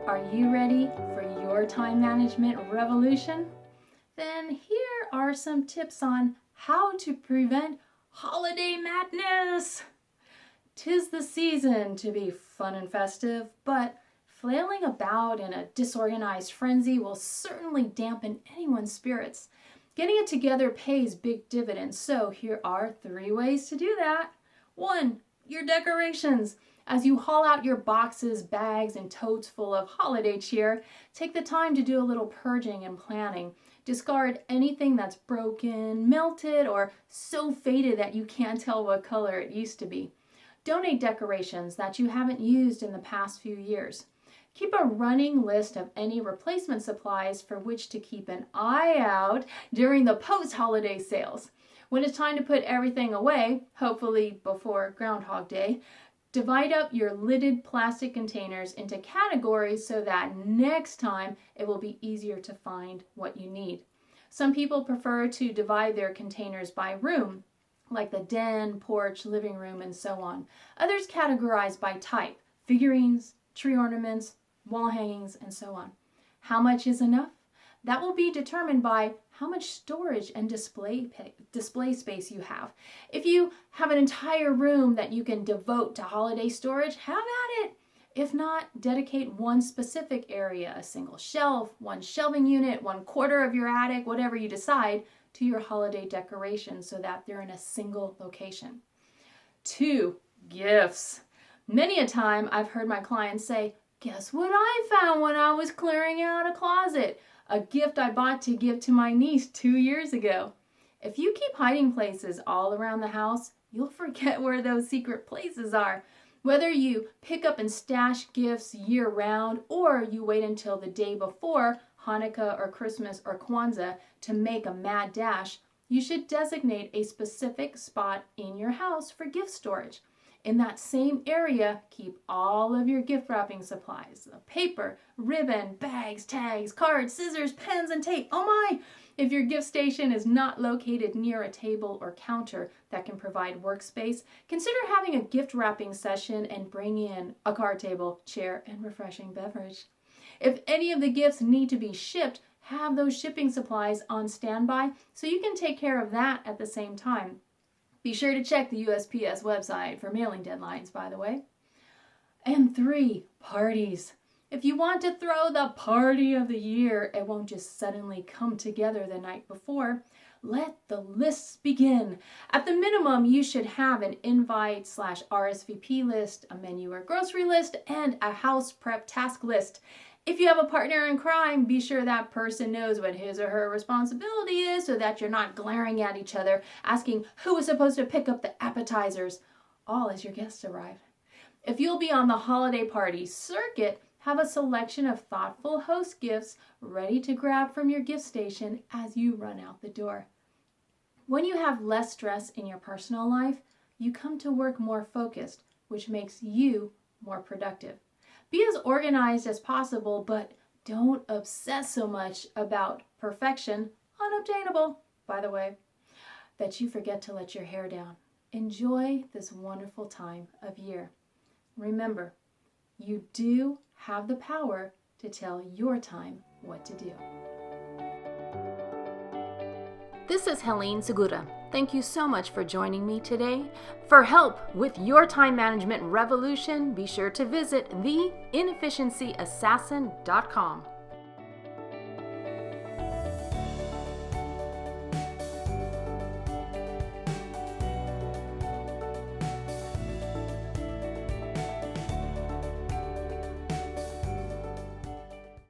Are you ready for your time management revolution? Then here are some tips on how to prevent holiday madness. 'Tis the season to be fun and festive, but flailing about in a disorganized frenzy will certainly dampen anyone's spirits. Getting it together pays big dividends, so here are 3 ways to do that. 1. Your decorations. As you haul out your boxes, bags, and totes full of holiday cheer, take the time to do a little purging and planning. Discard anything that's broken, melted, or so faded that you can't tell what color it used to be. Donate decorations that you haven't used in the past few years. Keep a running list of any replacement supplies for which to keep an eye out during the post-holiday sales. When it's time to put everything away, hopefully before Groundhog Day, divide up your lidded plastic containers into categories so that next time it will be easier to find what you need. Some people prefer to divide their containers by room, like the den, porch, living room, and so on. Others categorize by type, figurines, tree ornaments, wall hangings, and so on. How much is enough? That will be determined by how much storage and display space you have. If you have an entire room that you can devote to holiday storage, have at it. If not, dedicate one specific area, a single shelf, one shelving unit, 1/4 of your attic, whatever you decide, to your holiday decorations so that they're in a single location. 2, gifts. Many a time I've heard my clients say, "Guess what I found when I was clearing out a closet? A gift I bought to give to my niece 2 years ago." If you keep hiding places all around the house, you'll forget where those secret places are. Whether you pick up and stash gifts year-round or you wait until the day before Hanukkah or Christmas or Kwanzaa to make a mad dash, you should designate a specific spot in your house for gift storage. In that same area, keep all of your gift wrapping supplies: paper, ribbon, bags, tags, cards, scissors, pens, and tape. Oh my! If your gift station is not located near a table or counter that can provide workspace, consider having a gift wrapping session and bring in a card table, chair, and refreshing beverage. If any of the gifts need to be shipped, have those shipping supplies on standby so you can take care of that at the same time. Be sure to check the USPS website for mailing deadlines, by the way. And 3, parties. If you want to throw the party of the year, it won't just suddenly come together the night before. Let the lists begin. At the minimum, you should have an invite/RSVP list, a menu or grocery list, and a house prep task list. If you have a partner in crime, be sure that person knows what his or her responsibility is so that you're not glaring at each other, asking who is supposed to pick up the appetizers, all as your guests arrive. If you'll be on the holiday party circuit, have a selection of thoughtful host gifts ready to grab from your gift station as you run out the door. When you have less stress in your personal life, you come to work more focused, which makes you more productive. Be as organized as possible, but don't obsess so much about perfection, unobtainable, by the way, that you forget to let your hair down. Enjoy this wonderful time of year. Remember, you do have the power to tell your time what to do. This is Helene Segura. Thank you so much for joining me today. For help with your time management revolution, be sure to visit theinefficiencyassassin.com.